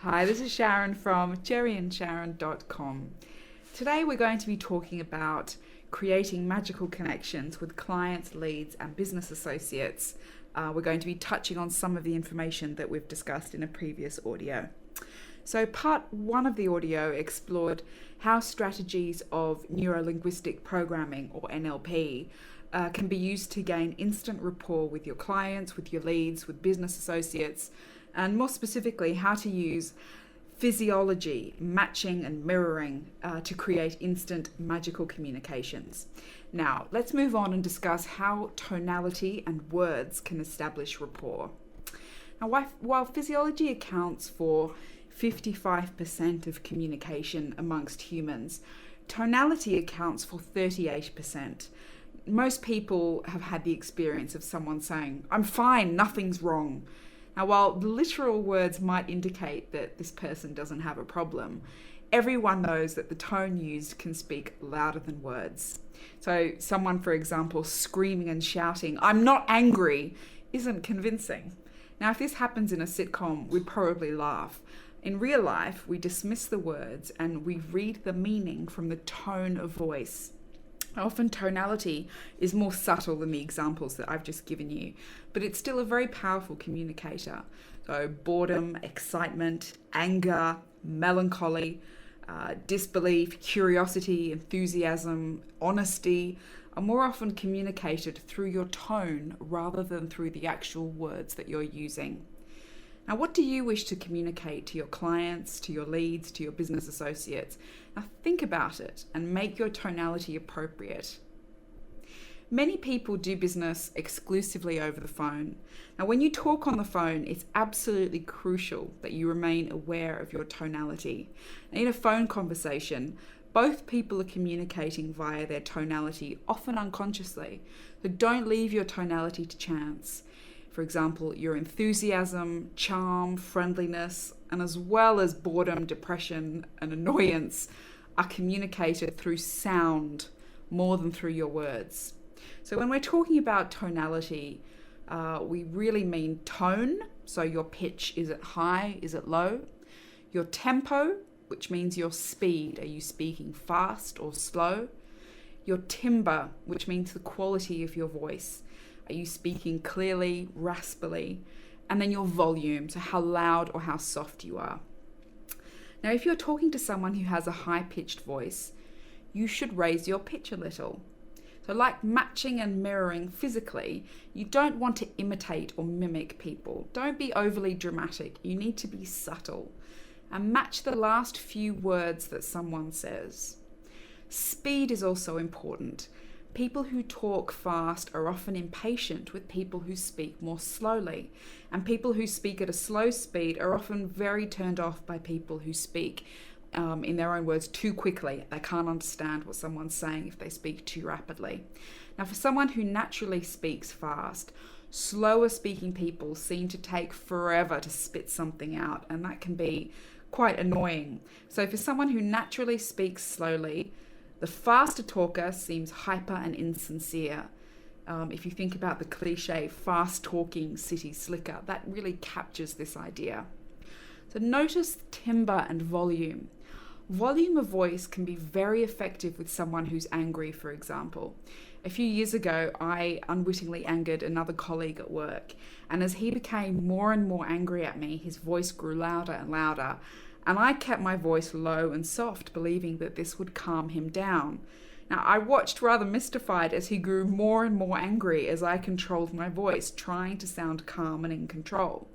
Hi, this is Sharon from jerryandsharon.com. Today we're going to be talking about creating magical connections with clients, leads, and business associates. We're going to be touching on some of the information that we've discussed in a previous audio. So part one of the audio explored how strategies of neuro-linguistic programming, or NLP, can be used to gain instant rapport with your clients, with your leads, with business associates, and more specifically, how to use physiology, matching and mirroring to create instant magical communications. Now, let's move on and discuss how tonality and words can establish rapport. Now, while physiology accounts for 55% of communication amongst humans, tonality accounts for 38%. Most people have had the experience of someone saying, "I'm fine, nothing's wrong." Now, while the literal words might indicate that this person doesn't have a problem, everyone knows that the tone used can speak louder than words. So someone, for example, screaming and shouting, "I'm not angry," isn't convincing. Now, if this happens in a sitcom, we'd probably laugh. In real life, we dismiss the words and we read the meaning from the tone of voice. Often tonality is more subtle than the examples that I've just given you, but it's still a very powerful communicator. So boredom, excitement, anger, melancholy, disbelief, curiosity, enthusiasm, honesty are more often communicated through your tone rather than through the actual words that you're using. Now, what do you wish to communicate to your clients, to your leads, to your business associates? Now, think about it and make your tonality appropriate. Many people do business exclusively over the phone. Now, when you talk on the phone, it's absolutely crucial that you remain aware of your tonality. In a phone conversation, both people are communicating via their tonality, often unconsciously. So don't leave your tonality to chance. For example, your enthusiasm, charm, friendliness, and as well as boredom, depression, and annoyance are communicated through sound more than through your words. So when we're talking about tonality, we really mean tone. So your pitch, is it high, is it low? Your tempo, which means your speed. Are you speaking fast or slow? Your timbre, which means the quality of your voice. Are you speaking clearly, raspily? And then your volume, so how loud or how soft you are. Now, if you're talking to someone who has a high-pitched voice, you should raise your pitch a little. So like matching and mirroring physically, you don't want to imitate or mimic people. Don't be overly dramatic. You need to be subtle and match the last few words that someone says. Speed is also important. People who talk fast are often impatient with people who speak more slowly, and people who speak at a slow speed are often very turned off by people who speak, in their own words, too quickly. They can't understand what someone's saying if they speak too rapidly. Now, for someone who naturally speaks fast, slower speaking people seem to take forever to spit something out, and that can be quite annoying. So for someone who naturally speaks slowly, the faster talker seems hyper and insincere. If you think about the cliche, fast-talking city slicker, that really captures this idea. So notice timbre and volume. Volume of voice can be very effective with someone who's angry, for example. A few years ago, I unwittingly angered another colleague at work, and as he became more and more angry at me, his voice grew louder and louder. And I kept my voice low and soft, believing that this would calm him down. Now, I watched rather mystified as he grew more and more angry as I controlled my voice, trying to sound calm and in control.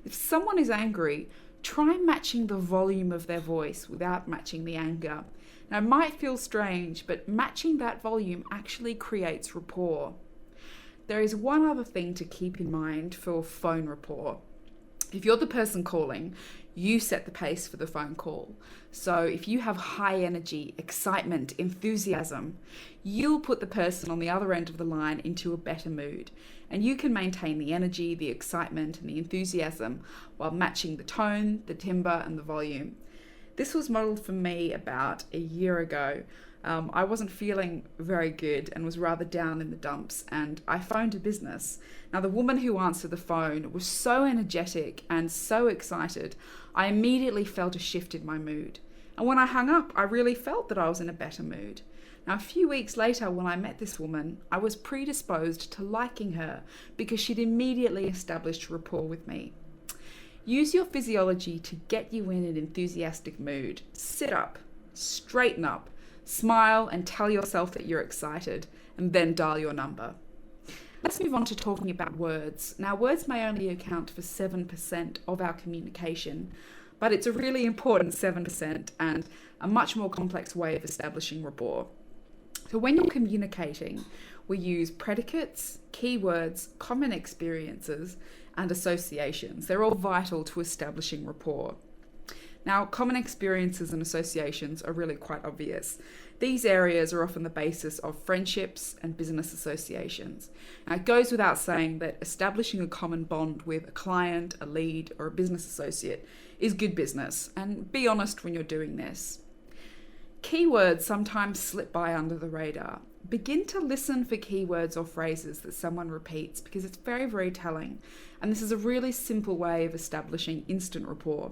If someone is angry, try matching the volume of their voice without matching the anger. Now, it might feel strange, but matching that volume actually creates rapport. There is one other thing to keep in mind for phone rapport. If you're the person calling, you set the pace for the phone call. So if you have high energy, excitement, enthusiasm, you'll put the person on the other end of the line into a better mood. And you can maintain the energy, the excitement, and the enthusiasm while matching the tone, the timbre, and the volume. This was modeled for me about a year ago. I wasn't feeling very good and was rather down in the dumps, and I phoned a business. Now, the woman who answered the phone was so energetic and so excited, I immediately felt a shift in my mood. And when I hung up, I really felt that I was in a better mood. Now, a few weeks later, when I met this woman, I was predisposed to liking her because she'd immediately established rapport with me. Use your physiology to get you in an enthusiastic mood. Sit up, straighten up, smile and tell yourself that you're excited, and then dial your number. Let's move on to talking about words. Now, words may only account for 7% of our communication, but it's a really important 7% and a much more complex way of establishing rapport. So when you're communicating, we use predicates, keywords, common experiences, and associations. They're all vital to establishing rapport. Now, common experiences and associations are really quite obvious. These areas are often the basis of friendships and business associations. Now, it goes without saying that establishing a common bond with a client, a lead, or a business associate is good business, and be honest when you're doing this. Keywords sometimes slip by under the radar. Begin to listen for keywords or phrases that someone repeats because it's very, very telling. And this is a really simple way of establishing instant rapport.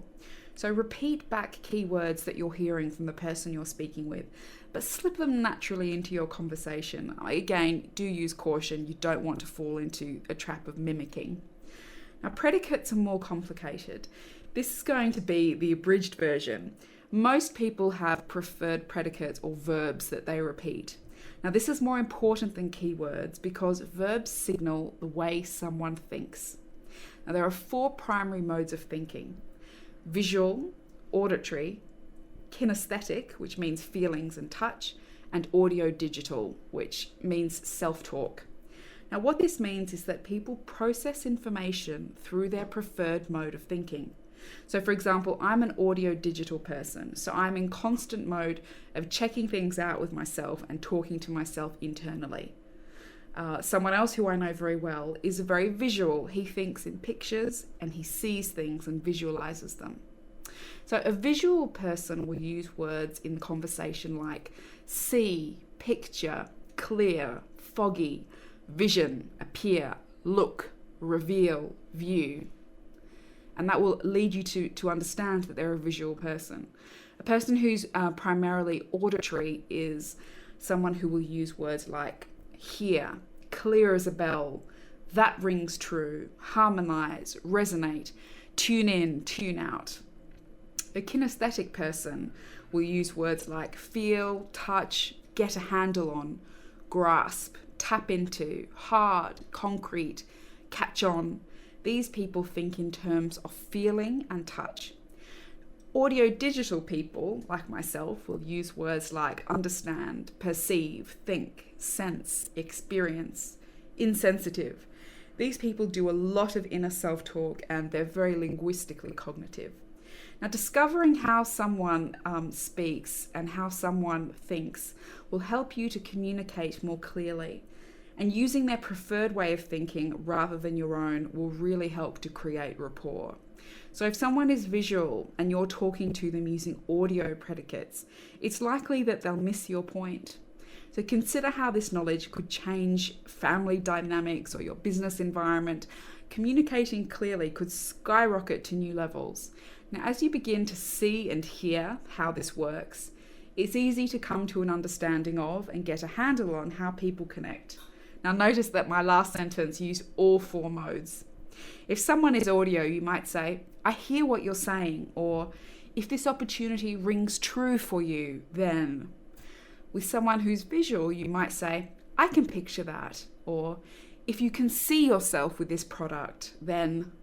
So repeat back keywords that you're hearing from the person you're speaking with, but slip them naturally into your conversation. Again, do use caution. You don't want to fall into a trap of mimicking. Now, predicates are more complicated. This is going to be the abridged version. Most people have preferred predicates or verbs that they repeat. Now, this is more important than keywords because verbs signal the way someone thinks. Now, there are 4 primary modes of thinking: visual, auditory, kinesthetic, which means feelings and touch, and audio-digital, which means self-talk. Now, what this means is that people process information through their preferred mode of thinking. So, for example, I'm an audio-digital person, so I'm in constant mode of checking things out with myself and talking to myself internally. Someone else who I know very well is very visual. He thinks in pictures and he sees things and visualizes them. So a visual person will use words in conversation like see, picture, clear, foggy, vision, appear, look, reveal, view. And that will lead you to understand that they're a visual person. A person who's primarily auditory is someone who will use words like hear, clear as a bell, that rings true, harmonize, resonate, tune in, tune out. A kinesthetic person will use words like feel, touch, get a handle on, grasp, tap into, hard, concrete, catch on. These people think in terms of feeling and touch. Audio-digital people, like myself, will use words like understand, perceive, think, sense, experience, insensitive. These people do a lot of inner self-talk and they're very linguistically cognitive. Now, discovering how someone speaks and how someone thinks will help you to communicate more clearly. And using their preferred way of thinking rather than your own will really help to create rapport. So if someone is visual and you're talking to them using audio predicates, it's likely that they'll miss your point. So consider how this knowledge could change family dynamics or your business environment. Communicating clearly could skyrocket to new levels. Now, as you begin to see and hear how this works, it's easy to come to an understanding of and get a handle on how people connect. Now, notice that my last sentence used all 4 modes. If someone is audio, you might say, I hear what you're saying, or if this opportunity rings true for you, then. With someone who's visual, you might say, I can picture that, or if you can see yourself with this product, then.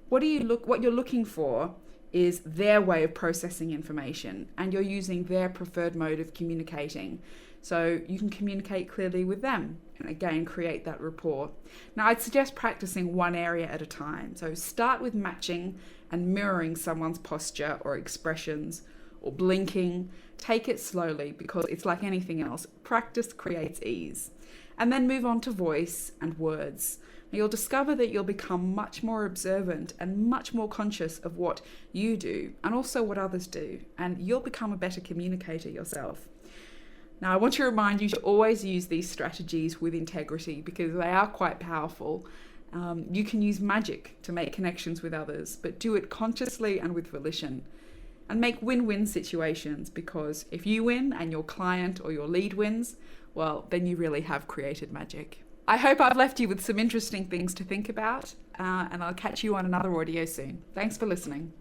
What you're looking for is their way of processing information, and you're using their preferred mode of communicating. So you can communicate clearly with them and again create that rapport. Now, I'd suggest practicing one area at a time. So start with matching and mirroring someone's posture or expressions or blinking. Take it slowly because it's like anything else. Practice creates ease. And then move on to voice and words. Now, you'll discover that you'll become much more observant and much more conscious of what you do and also what others do. And you'll become a better communicator yourself. Now, I want to remind you to always use these strategies with integrity because they are quite powerful. You can use magic to make connections with others, but do it consciously and with volition. And make win-win situations, because if you win and your client or your lead wins, well, then you really have created magic. I hope I've left you with some interesting things to think about, and I'll catch you on another audio soon. Thanks for listening.